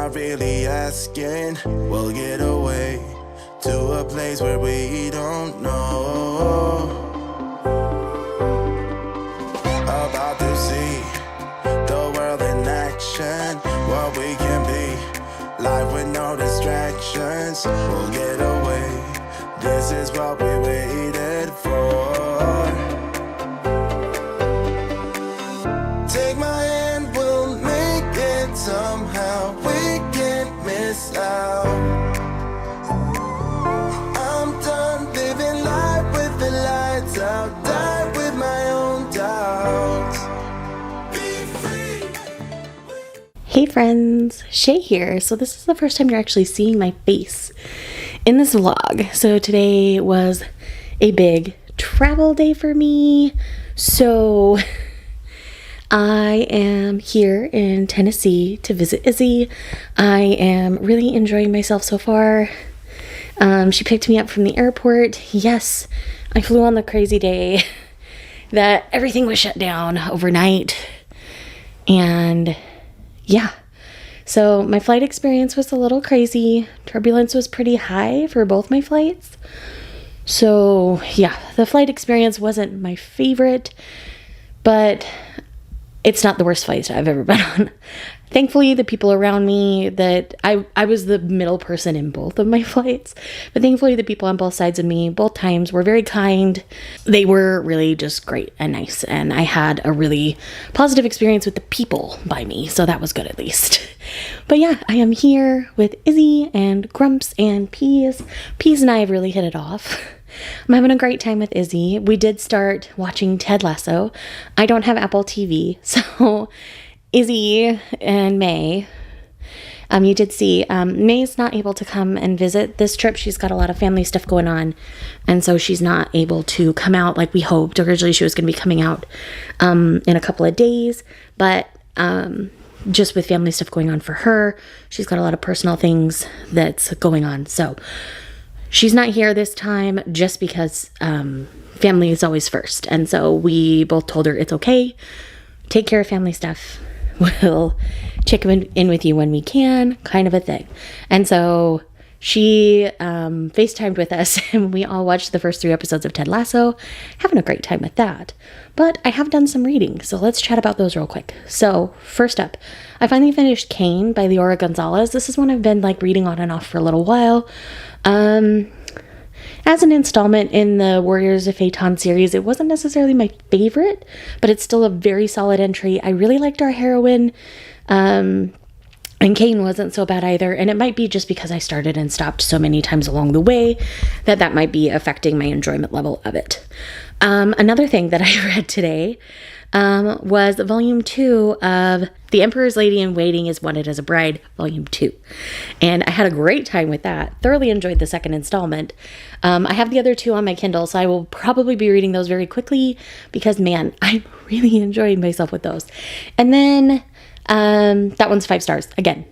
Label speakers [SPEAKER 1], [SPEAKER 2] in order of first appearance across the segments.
[SPEAKER 1] not really asking. We'll get away to a place where we don't know. About to see the world in action, what we can be, life with no distractions. We'll get away, this is what we waited for. Take my hand, we'll make it somehow. We can't miss out. I'm done living life with the lights out. Die with my own doubts. Be free.
[SPEAKER 2] Hey friends, Shay here. So this is the first time you're actually seeing my face in this vlog. So today was a big travel day for me. So I am here in Tennessee to visit Izzy. I am really enjoying myself so far. She picked me up from the airport. Yes, I flew on the crazy day that everything was shut down overnight. And yeah, so my flight experience was a little crazy. Turbulence was pretty high for both my flights. So yeah, the flight experience wasn't my favorite, but it's not the worst flight I've ever been on. Thankfully, the people around me that I was the middle person in both of my flights, but thankfully the people on both sides of me, both times, were very kind. They were really just great and nice, and I had a really positive experience with the people by me, so that was good at least. But yeah, I am here with Izzy and Grumps and Peas. Peas and I have really hit it off. I'm having a great time with Izzy. We did start watching Ted Lasso. I don't have Apple TV, so Izzy and May, you did see, May's not able to come and visit this trip. She's got a lot of family stuff going on, and so she's not able to come out like we hoped. Originally, she was going to be coming out in a couple of days, but just with family stuff going on for her, she's got a lot of personal things that's going on. So she's not here this time just because family is always first. And so we both told her it's okay. Take care of family stuff. We'll check in with you when we can, kind of a thing. And so she FaceTimed with us, and we all watched the first 3 episodes of Ted Lasso, having a great time with that. But I have done some reading, so let's chat about those real quick. So first up, I finally finished Cain by Leora Gonzalez. This is one I've been reading on and off for a little while. As an installment in the Warriors of Phaeton series, it wasn't necessarily my favorite, but it's still a very solid entry. I really liked our heroine, and Cain wasn't so bad either, and it might be just because I started and stopped so many times along the way that might be affecting my enjoyment level of it. Another thing that I read today was volume 2 of The Emperor's Lady in Waiting is Wanted as a Bride, volume 2. And I had a great time with that. Thoroughly enjoyed the second installment. I have the other 2 on my Kindle, so I will probably be reading those very quickly because, man, I'm really enjoying myself with those. And then that one's 5 stars. Again,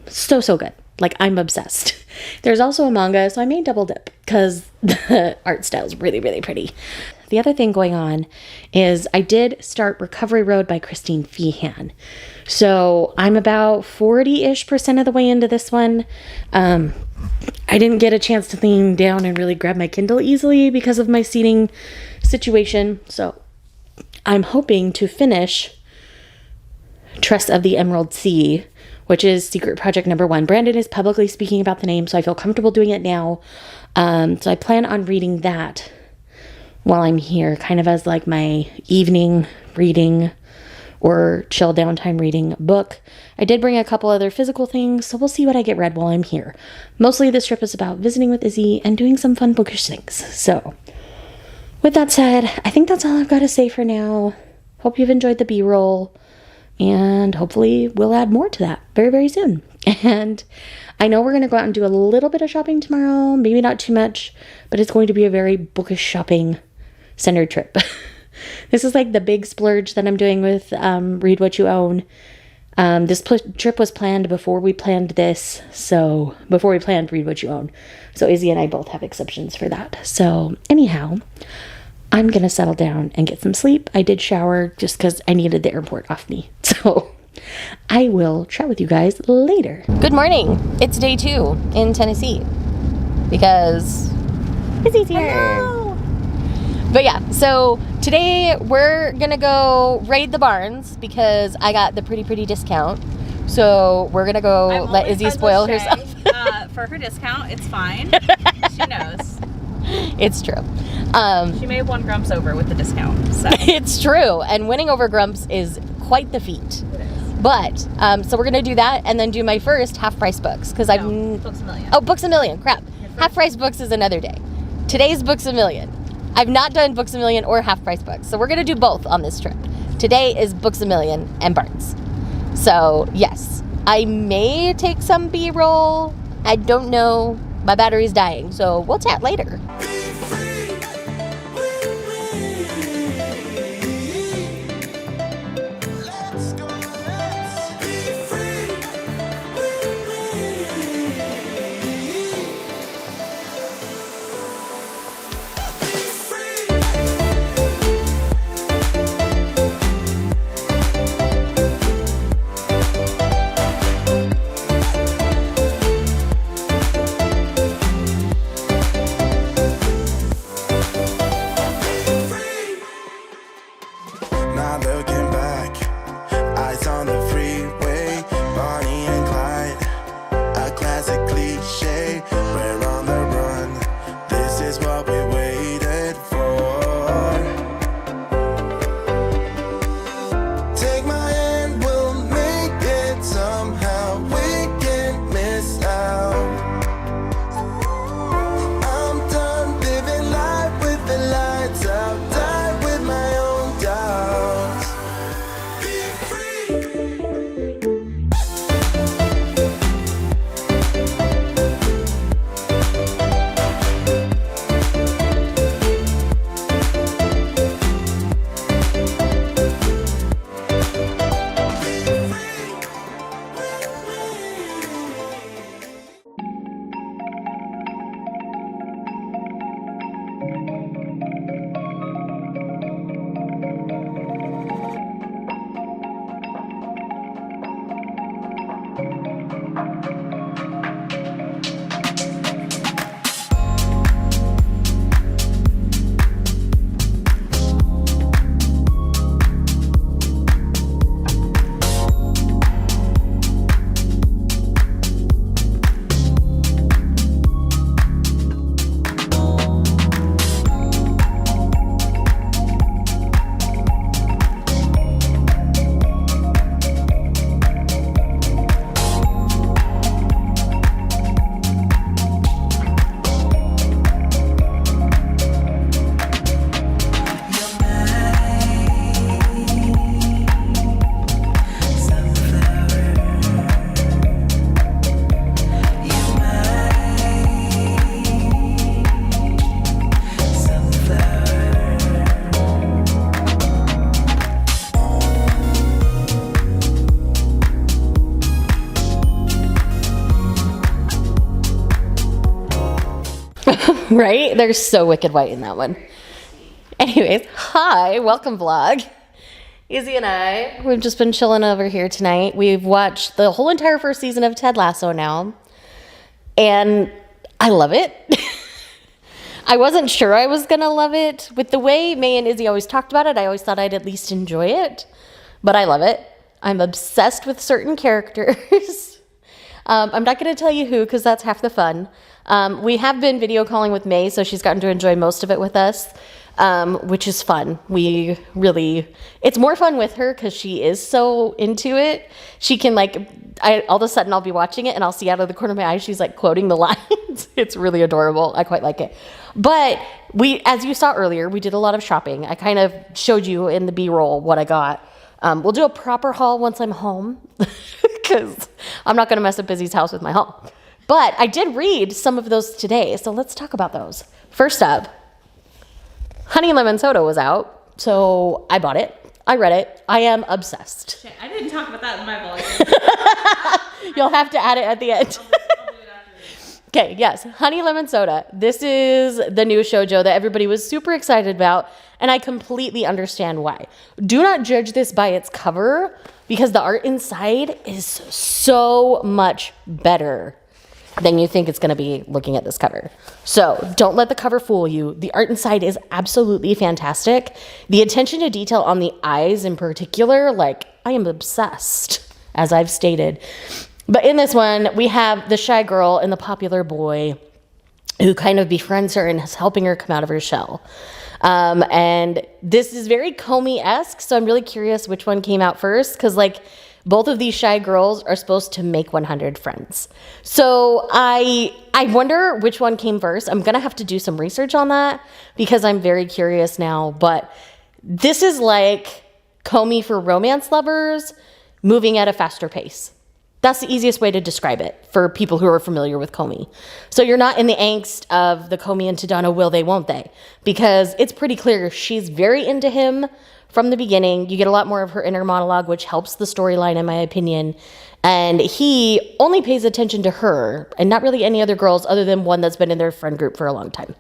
[SPEAKER 2] so good. I'm obsessed. There's also a manga, so I may double dip because the art style is really, really pretty. The other thing going on is I did start Recovery Road by Christine Feehan. So I'm about 40-ish% of the way into this one. I didn't get a chance to lean down and really grab my Kindle easily because of my seating situation. So I'm hoping to finish Trust of the Emerald Sea, which is secret project number 1. Brandon is publicly speaking about the name, so I feel comfortable doing it now. So I plan on reading that while I'm here, kind of as my evening reading or chill downtime reading book. I did bring a couple other physical things, so we'll see what I get read while I'm here. Mostly this trip is about visiting with Izzy and doing some fun bookish things. So with that said, I think that's all I've got to say for now. Hope you've enjoyed the B-roll, and hopefully we'll add more to that very, very soon. And I know we're going to go out and do a little bit of shopping tomorrow, maybe not too much, but it's going to be a very bookish shopping centered trip. This is the big splurge that I'm doing with Read What You Own. This trip was planned before we planned this, so before we planned Read What You Own. So Izzy and I both have exceptions for that. So anyhow, I'm going to settle down and get some sleep. I did shower just because I needed the airport off me. So I will chat with you guys later. Good morning. It's day 2 in Tennessee because Izzy's here. Hello. But yeah, so today we're gonna go raid the barns because I got the pretty discount. So we're gonna go let Izzy spoil herself.
[SPEAKER 3] For her discount, it's fine. She knows.
[SPEAKER 2] It's true.
[SPEAKER 3] She may have won Grumps over with the discount. So.
[SPEAKER 2] It's true, and winning over Grumps is quite the feat.
[SPEAKER 3] It is.
[SPEAKER 2] But so we're gonna do that, and then do my first half price books because
[SPEAKER 3] Books a Million.
[SPEAKER 2] Oh, Books a Million. Crap. Half price books is another day. Today's Books a Million. I've not done Books a Million or half price books, so we're gonna do both on this trip. Today is Books a Million and Barnes. So yes, I may take some B-roll. I don't know. My battery's dying, so we'll chat later.
[SPEAKER 1] Not looking back, eyes on the freeway, Bonnie and Clyde, a classic cliche. We're on the run, this is what we waited for. Take my hand, we'll make it somehow, we can't miss out. I'm done living life with the lights out, die with my own doubts. Be free.
[SPEAKER 2] Right? They're so wicked white in that one. Anyways, hi, welcome vlog. Izzy and I, we've just been chilling over here tonight. We've watched the whole entire first season of Ted Lasso now, and I love it. I wasn't sure I was gonna love it. With the way May and Izzy always talked about it, I always thought I'd at least enjoy it, but I love it. I'm obsessed with certain characters. I'm not gonna tell you who, because that's half the fun. We have been video calling with May, so she's gotten to enjoy most of it with us, which is fun. It's more fun with her because she is so into it. She can all of a sudden I'll be watching it and I'll see out of the corner of my eye, she's like quoting the lines. It's really adorable. I quite like it. But as you saw earlier, we did a lot of shopping. I kind of showed you in the B-roll what I got. We'll do a proper haul once I'm home because I'm not going to mess up Izzy's house with my haul. But I did read some of those today, so let's talk about those. First up, Honey Lemon Soda was out, so I bought it. I read it. I am obsessed.
[SPEAKER 3] Shit, I didn't talk about that in my vlog.
[SPEAKER 2] You'll have to add it at the end.
[SPEAKER 3] I'll do it after this.
[SPEAKER 2] Okay, yes, Honey Lemon Soda. This is the new shoujo that everybody was super excited about, and I completely understand why. Do not judge this by its cover, because the art inside is so much better than you think it's going to be looking at this cover. So don't let the cover fool you. The art inside is absolutely fantastic. The attention to detail on the eyes in particular, like, I am obsessed, as I've stated. But in this one, we have the shy girl and the popular boy who kind of befriends her and is helping her come out of her shell. And this is very Comey-esque, so I'm really curious which one came out first, because like both of these shy girls are supposed to make 100 friends. So I wonder which one came first. I'm gonna have to do some research on that because I'm very curious now. But this is like Comey for romance lovers, moving at a faster pace. That's the easiest way to describe it for people who are familiar with Comey. So you're not in the angst of the Comey and Tadano, will they, won't they? Because it's pretty clear she's very into him from the beginning. You get a lot more of her inner monologue, which helps the storyline, in my opinion. And he only pays attention to her and not really any other girls other than one that's been in their friend group for a long time.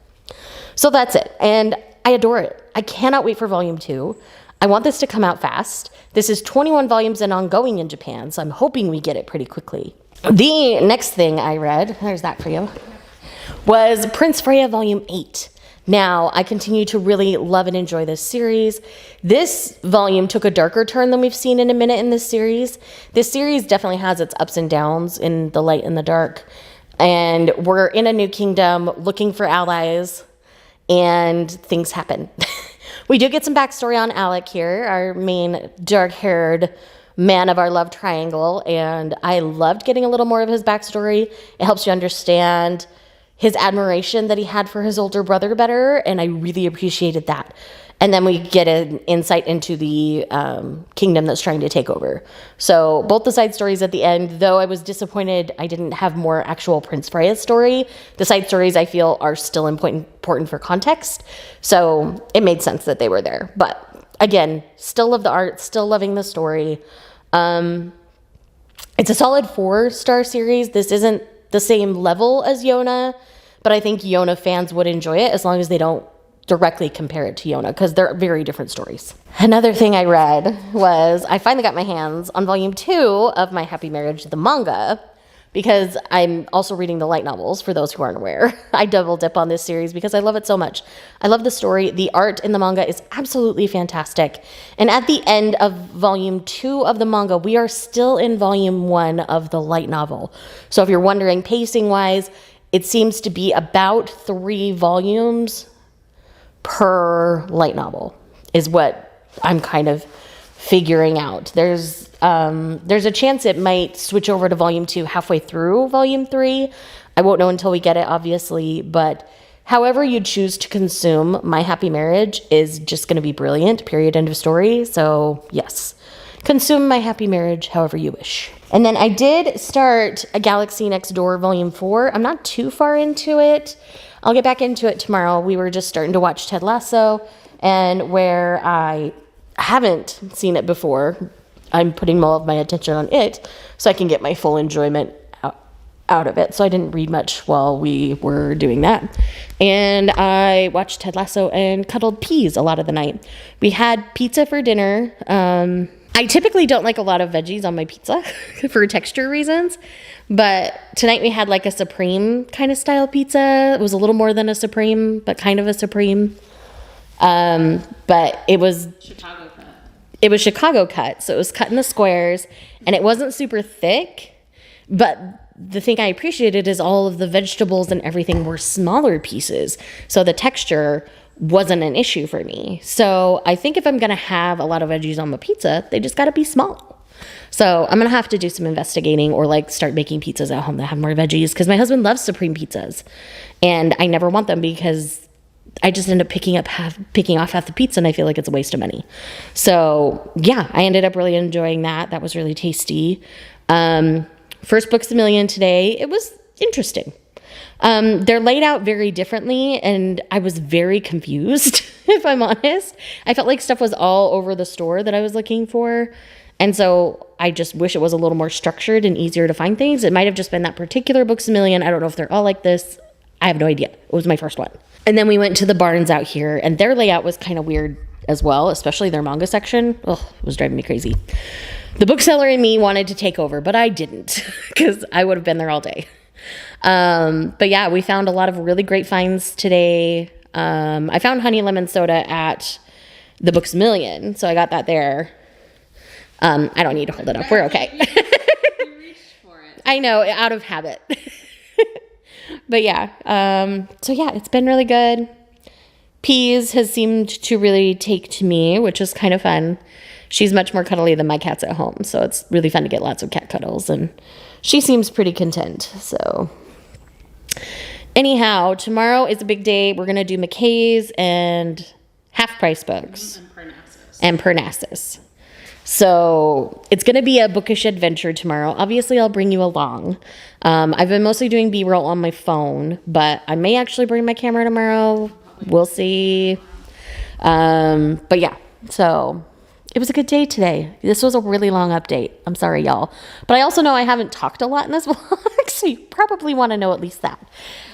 [SPEAKER 2] So that's it. And I adore it. I cannot wait for volume 2. I want this to come out fast. This is 21 volumes and ongoing in Japan, so I'm hoping we get it pretty quickly. The next thing I read, there's that for you, was Prince Freya Volume 8. Now, I continue to really love and enjoy this series. This volume took a darker turn than we've seen in a minute in this series. This series definitely has its ups and downs in the light and the dark. And we're in a new kingdom looking for allies, and things happen. We do get some backstory on Alec here, our main dark-haired man of our love triangle, and I loved getting a little more of his backstory. It helps you understand his admiration that he had for his older brother better, and I really appreciated that. And then we get an insight into the kingdom that's trying to take over. So both the side stories at the end, though I was disappointed I didn't have more actual Prince Freya's story, the side stories I feel are still important for context. So it made sense that they were there. But again, still love the art, still loving the story. It's a solid 4-star series. This isn't the same level as Yona, but I think Yona fans would enjoy it as long as they don't directly compare it to Yona, because they're very different stories. Another thing I read was I finally got my hands on volume 2 of My Happy Marriage, the manga, because I'm also reading the light novels, for those who aren't aware. I double dip on this series because I love it so much. I love the story. The art in the manga is absolutely fantastic. And at the end of volume 2 of the manga, we are still in volume 1 of the light novel. So if you're wondering pacing-wise, it seems to be about 3 volumes per light novel is what I'm kind of figuring out. There's a chance it might switch over to volume 2 halfway through volume 3. I won't know until we get it, obviously, but however you choose to consume My Happy Marriage is just going to be brilliant, period, end of story. So yes, consume My Happy Marriage however you wish. And then I did start A Galaxy Next Door volume 4. I'm not too far into it. I'll get back into it tomorrow. We were just starting to watch Ted Lasso, and where I haven't seen it before, I'm putting more of my attention on it so I can get my full enjoyment out of it. So I didn't read much while we were doing that. And I watched Ted Lasso and cuddled peas a lot of the night. We had pizza for dinner. I typically don't like a lot of veggies on my pizza for texture reasons. But tonight we had like a Supreme kind of style pizza. It was a little more than a Supreme, but kind of a Supreme. But it was
[SPEAKER 3] Chicago cut.
[SPEAKER 2] It was Chicago cut, so it was cut in the squares, and it wasn't super thick. But the thing I appreciated is all of the vegetables and everything were smaller pieces, so the texture wasn't an issue for me. So I think if I'm gonna have a lot of veggies on my pizza, they just gotta be small. So I'm going to have to do some investigating or like start making pizzas at home that have more veggies, because my husband loves Supreme pizzas and I never want them because I just end up picking off half the pizza and I feel like it's a waste of money. So yeah, I ended up really enjoying that. That was really tasty. First Books a Million today. It was interesting. They're laid out very differently and I was very confused, if I'm honest. I felt like stuff was all over the store that I was looking for. And so I just wish it was a little more structured and easier to find things. It might have just been that particular Books a Million. I don't know if they're all like this. I have no idea. It was my first one. And then we went to the Barnes out here and their layout was kind of weird as well, especially their manga section. Oh, it was driving me crazy. The bookseller in me wanted to take over, but I didn't because I would have been there all day. But yeah, we found a lot of really great finds today. I found honey lemon soda at the Books A Million, so I got that there. I don't need to hold it up. We're okay.
[SPEAKER 3] You reached for it.
[SPEAKER 2] I know, out of habit. But yeah, so yeah, it's been really good. Peas has seemed to really take to me, which is kind of fun. She's much more cuddly than my cats at home, so it's really fun to get lots of cat cuddles, and she seems pretty content. So anyhow, tomorrow is a big day. We're going to do McKay's and half-price books. And Parnassus. So it's going to be a bookish adventure tomorrow. Obviously, I'll bring you along. I've been mostly doing B-roll on my phone, but I may actually bring my camera tomorrow. We'll see. But yeah, so it was a good day today. This was a really long update. I'm sorry, y'all. But I also know I haven't talked a lot in this vlog, so you probably want to know at least that.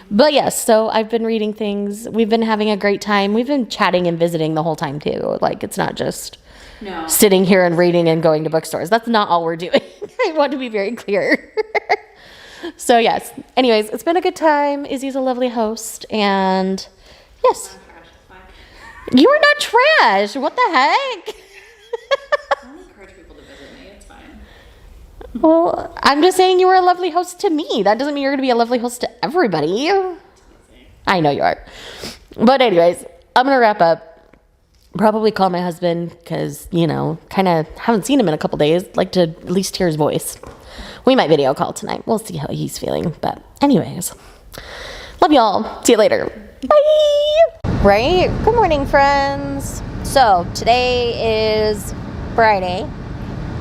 [SPEAKER 2] But yes, so I've been reading things. We've been having a great time. We've been chatting and visiting the whole time, too. Like, it's not just sitting here and reading and going to bookstores. That's not all we're doing. I want to be very clear. So yes, anyways, it's been a good time. Izzy's a lovely host, and yes. You are not trash. What the heck?
[SPEAKER 3] I encourage people to visit me. It's fine.
[SPEAKER 2] Well, I'm just saying you were a lovely host to me. That doesn't mean you're going to be a lovely host to everybody. I know you are. But anyways, I'm going to wrap up. Probably call my husband because, you know, kind of haven't seen him in a couple days. Like to at least hear his voice. We might video call tonight. We'll see how he's feeling. But anyways, love y'all. See you later. Bye. Right? Good morning, friends. So today is Friday.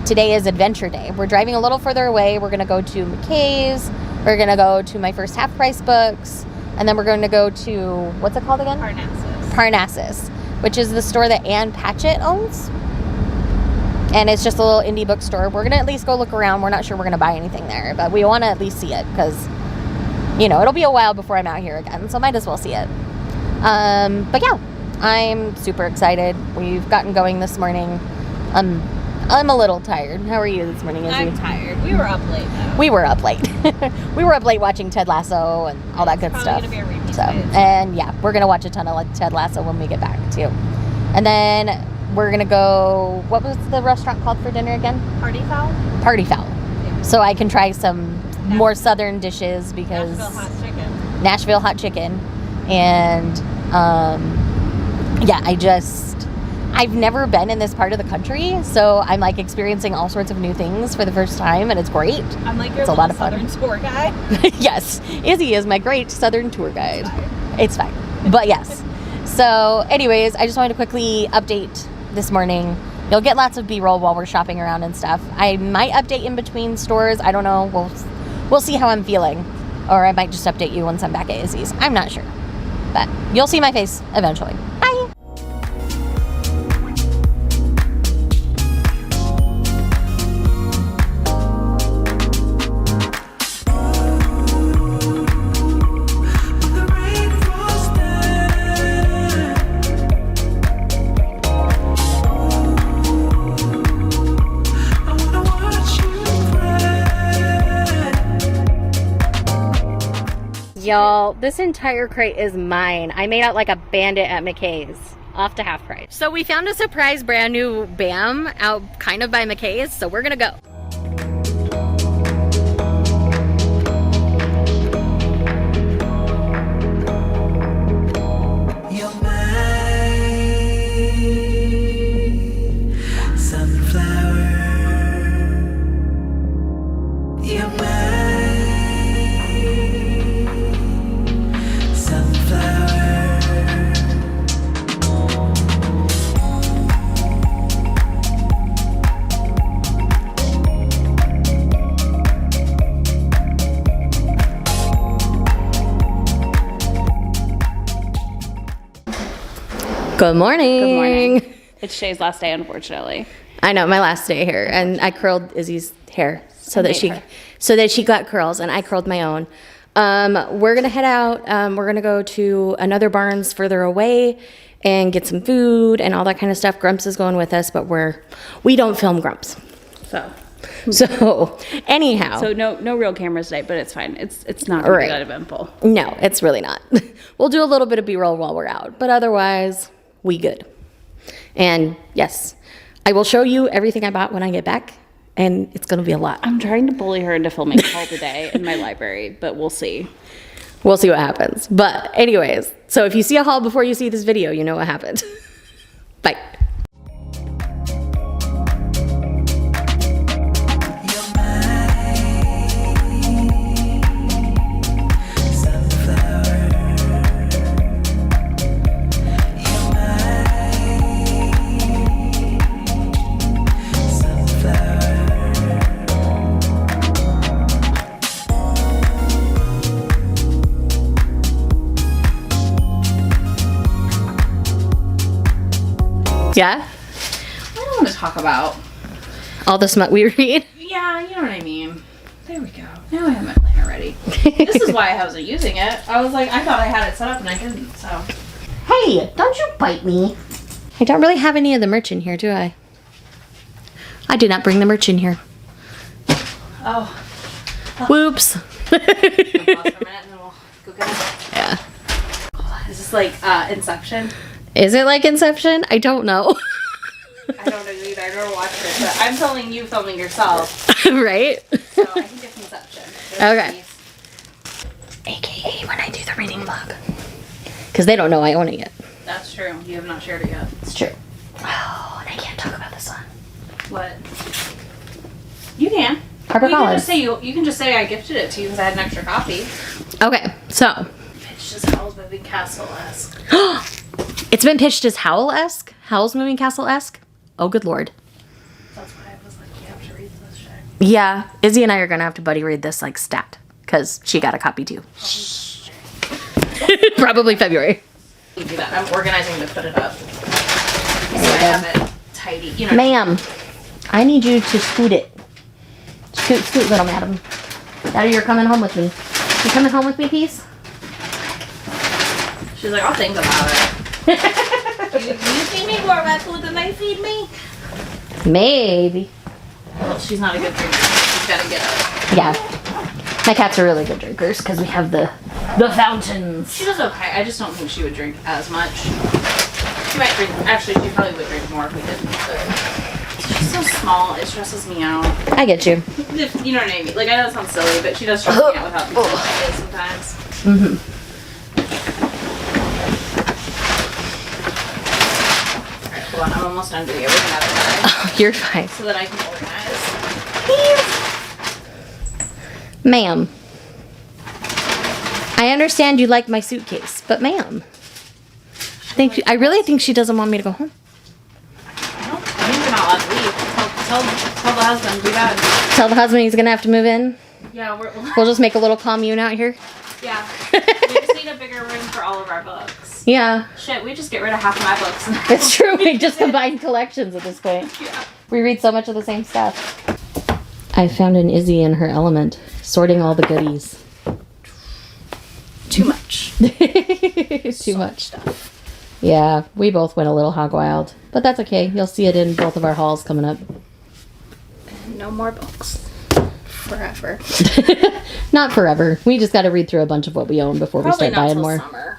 [SPEAKER 2] Today is Adventure Day. We're driving a little further away. We're going to go to McKay's. We're going to go to my first half-price books. And then we're going to go to, what's it called again? Parnassus, which is the store that Ann Patchett owns. And it's just a little indie bookstore. We're going to at least go look around. We're not sure we're going to buy anything there, but we want to at least see it because, you know, it'll be a while before I'm out here again, so might as well see it. But yeah, I'm super excited. We've gotten going this morning. I'm a little tired. How are you this morning, Izzy?
[SPEAKER 3] I'm tired. We were up late, though.
[SPEAKER 2] We were up late. We were up late watching Ted Lasso and all that good stuff.
[SPEAKER 3] It's probably going to be a repeat.
[SPEAKER 2] So, and yeah, we're going to watch a ton of Ted Lasso when we get back, too. And then we're going to go, what was the restaurant called for dinner again?
[SPEAKER 3] Party Fowl.
[SPEAKER 2] Party Fowl. Yeah. So I can try some more southern dishes because Nashville hot chicken. And yeah, I've never been in this part of the country, so I'm like experiencing all sorts of new things for the first time, and it's great.
[SPEAKER 3] I'm like your
[SPEAKER 2] it's a lot of fun.
[SPEAKER 3] southern tour guide.
[SPEAKER 2] Yes, Izzy is my great southern tour guide. It's fine. But yes. So anyways, I just wanted to quickly update this morning. You'll get lots of B-roll while we're shopping around and stuff. I might update in between stores. I don't know. We'll see how I'm feeling. Or I might just update you once I'm back at Izzy's. I'm not sure. But you'll see my face eventually. Bye! Y'all, this entire crate is mine. I made out like a bandit at McKay's. Off to half price. So we found a surprise brand new BAM out kind of by McKay's, so we're gonna go. Good morning.
[SPEAKER 3] Good morning. It's Shay's last day, unfortunately.
[SPEAKER 2] I know, my last day here, and I curled Izzy's hair so that she got curls, and I curled my own. We're gonna head out. We're gonna go to another Barnes further away, and get some food and all that kind of stuff. Grumps is going with us, but we don't film Grumps. So anyhow.
[SPEAKER 3] So no real cameras today, but it's fine. It's not going to be that eventful.
[SPEAKER 2] No, it's really not. We'll do a little bit of B-roll while we're out, but otherwise, we good. And yes, I will show you everything I bought when I get back, and it's going to be a lot.
[SPEAKER 3] I'm trying to bully her into filming a haul today in my library, but we'll see.
[SPEAKER 2] We'll see what happens. But anyways, so if you see a haul before you see this video, you know what happened. Bye. Yeah?
[SPEAKER 3] I don't want to talk about.
[SPEAKER 2] All the smut we read?
[SPEAKER 3] Yeah, you know what I mean. There we go. Now I have my planner ready. This is why I wasn't using it. I was like, I thought I had it set up and I didn't, so.
[SPEAKER 2] Hey, don't you bite me. I don't really have any of the merch in here, do I? I did not bring the merch in here.
[SPEAKER 3] Oh.
[SPEAKER 2] Whoops.
[SPEAKER 3] Pause for a minute and then we'll go get it.
[SPEAKER 2] Yeah.
[SPEAKER 3] Is this like Inception?
[SPEAKER 2] Is it like Inception? I don't know.
[SPEAKER 3] I don't know either. I've never watched it, but I'm filming you filming yourself.
[SPEAKER 2] Right?
[SPEAKER 3] So I think it's Inception.
[SPEAKER 2] Okay. AKA when I do the reading vlog. Because they don't know I own it yet.
[SPEAKER 3] That's true. You have not shared it yet.
[SPEAKER 2] It's true. Oh, and I can't talk about this one.
[SPEAKER 3] What? You can. You can just say I gifted it to you because I had an extra copy.
[SPEAKER 2] Okay, so.
[SPEAKER 3] It's just Howl's Moving Castle-esque.
[SPEAKER 2] It's been pitched as Howl's Moving Castle-esque? Oh, good lord.
[SPEAKER 3] That's why I was like, you have to read this shit.
[SPEAKER 2] Yeah, Izzy and I are going to have to buddy read this like stat. Because she got a copy too. Probably February.
[SPEAKER 3] You do that. I'm organizing to put it up. So I have it tidy. You know.
[SPEAKER 2] Ma'am, I need you to scoot it. Scoot, little madam. Daddy, you're coming home with me. You coming home with me, please?
[SPEAKER 3] She's like, I'll think about it. you feed me more of that food than they feed me?
[SPEAKER 2] Maybe.
[SPEAKER 3] Well, she's not a good drinker. She's got to get up.
[SPEAKER 2] Yeah. My cats are really good drinkers because we have the fountains.
[SPEAKER 3] She does okay. I just don't think she would drink as much. She might drink. Actually, she probably would drink more if we didn't. But she's so small. It stresses me out.
[SPEAKER 2] I get you.
[SPEAKER 3] You know what I mean? Like, I know it sounds silly, but she does stress me out with how she is sometimes.
[SPEAKER 2] Mm-hmm.
[SPEAKER 3] Alright, hold on. I'm almost done doing everything out of the bag.
[SPEAKER 2] Oh, you're fine.
[SPEAKER 3] So that I can organize.
[SPEAKER 2] Ma'am, I understand you like my suitcase, but ma'am, I really think she doesn't want me to go home.
[SPEAKER 3] No, I think you're not allowed to leave. Tell the husband, do that.
[SPEAKER 2] Tell the husband he's gonna have to move in.
[SPEAKER 3] Yeah,
[SPEAKER 2] We'll just make a little commune out here.
[SPEAKER 3] Yeah. We just need a bigger room for all of our books.
[SPEAKER 2] Yeah.
[SPEAKER 3] Shit, we just get rid of half of my books.
[SPEAKER 2] It's true. We just combine collections at this point.
[SPEAKER 3] Yeah.
[SPEAKER 2] We read so much of the same stuff. I found an Izzy in her element, sorting all the goodies.
[SPEAKER 3] Too much.
[SPEAKER 2] Too much stuff. Yeah, we both went a little hog wild, but that's okay. You'll see it in both of our hauls coming up.
[SPEAKER 3] No more books. Forever.
[SPEAKER 2] Not forever. We just got to read through a bunch of what we own before we start buying more.
[SPEAKER 3] Summer.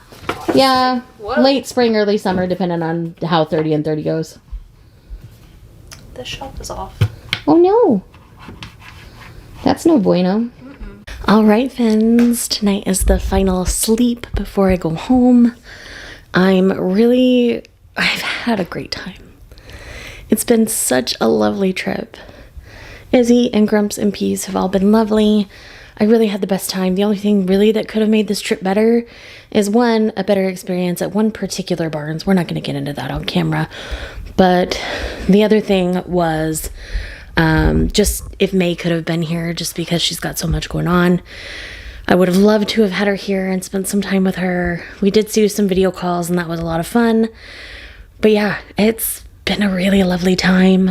[SPEAKER 2] Yeah,
[SPEAKER 3] Whoa.
[SPEAKER 2] late spring, early summer, depending on how 30 and 30 goes.
[SPEAKER 3] This shelf is off.
[SPEAKER 2] Oh no. That's no bueno. All right, friends. Tonight is the final sleep before I go home. I've had a great time. It's been such a lovely trip. Izzy and Grumps and Peas have all been lovely. I really had the best time. The only thing really that could have made this trip better is one, a better experience at one particular Barnes. We're not going to get into that on camera. But the other thing was just if May could have been here just because she's got so much going on. I would have loved to have had her here and spent some time with her. We did do some video calls and that was a lot of fun. But yeah, it's been a really lovely time.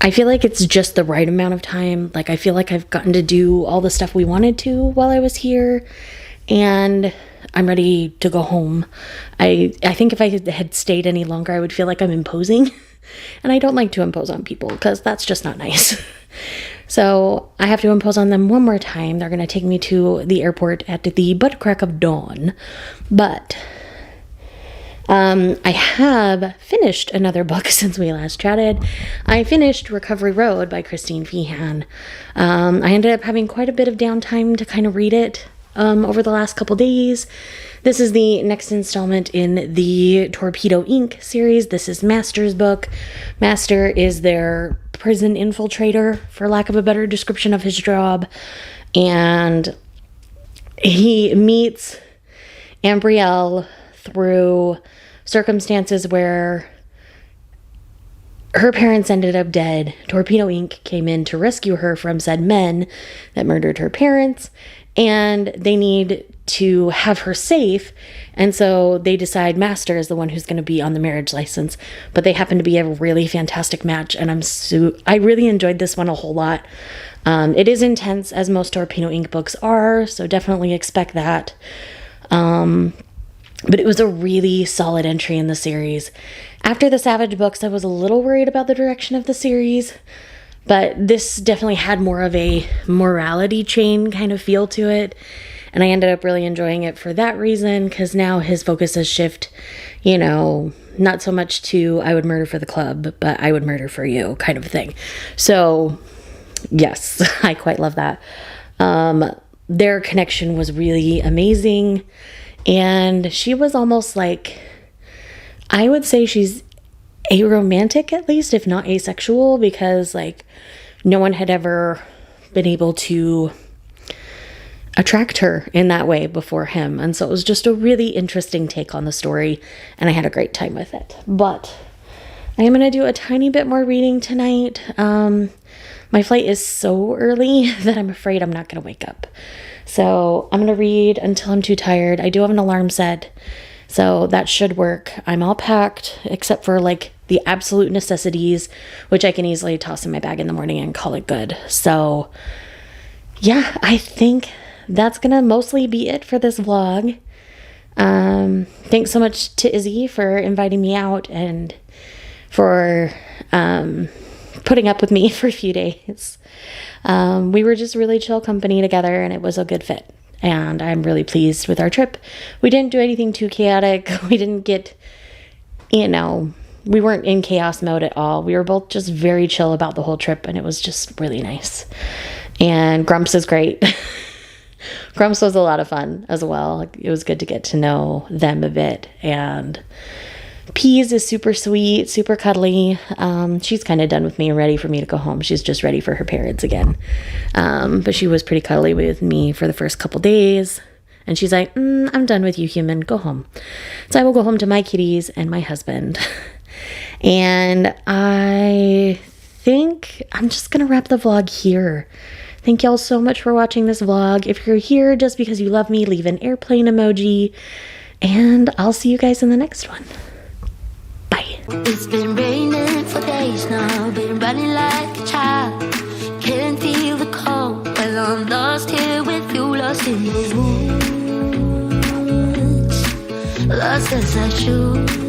[SPEAKER 2] I feel like it's just the right amount of time. Like, I feel like I've gotten to do all the stuff we wanted to while I was here. And I'm ready to go home. I think if I had stayed any longer, I would feel like I'm imposing. And I don't like to impose on people because that's just not nice. So I have to impose on them one more time. They're going to take me to the airport at the butt crack of dawn. But I have finished another book since we last chatted. I finished Recovery Road by Christine Feehan. I ended up having quite a bit of downtime to kind of read it over the last couple days. This is the next installment in the Torpedo Inc. series. This is Master's book. Master is their prison infiltrator, for lack of a better description of his job. And he meets Ambrielle through circumstances where her parents ended up dead. Torpedo Inc. came in to rescue her from said men that murdered her parents, and they need to have her safe, and so they decide Master is the one who's going to be on the marriage license, but they happen to be a really fantastic match, and I really enjoyed this one a whole lot. It is intense, as most Torpedo Inc. books are, so definitely expect that. But it was a really solid entry in the series. After the Savage books, I was a little worried about the direction of the series, but this definitely had more of a morality chain kind of feel to it. And I ended up really enjoying it for that reason, because now his focus has shifted, not so much to I would murder for the club, but I would murder for you kind of thing. So, yes, I quite love that. Their connection was really amazing. And she was almost like, I would say she's aromantic at least, if not asexual, because no one had ever been able to attract her in that way before him. And so it was just a really interesting take on the story, and I had a great time with it. But I am going to do a tiny bit more reading tonight. My flight is so early that I'm afraid I'm not going to wake up. So I'm going to read until I'm too tired. I do have an alarm set, so that should work. I'm all packed except for the absolute necessities, which I can easily toss in my bag in the morning and call it good. So yeah, I think that's going to mostly be it for this vlog. Thanks so much to Izzy for inviting me out and for putting up with me for a few days. We were just really chill company together, and it was a good fit. And I'm really pleased with our trip. We didn't do anything too chaotic. We didn't get, we weren't in chaos mode at all. We were both just very chill about the whole trip, and it was just really nice. And Grumps is great. Grumps was a lot of fun as well. It was good to get to know them a bit. And Peas is super sweet, super cuddly. She's kind of done with me and ready for me to go home. She's just ready for her parents again. But she was pretty cuddly with me for the first couple days. And she's like, I'm done with you, human. Go home. So I will go home to my kitties and my husband. And I think I'm just going to wrap the vlog here. Thank y'all so much for watching this vlog. If you're here just because you love me, leave an airplane emoji. And I'll see you guys in the next one. Bye.
[SPEAKER 4] It's been raining for days now, been running like a child. Can't feel the cold, well I'm lost here with you, lost in the woods. Lost as I should.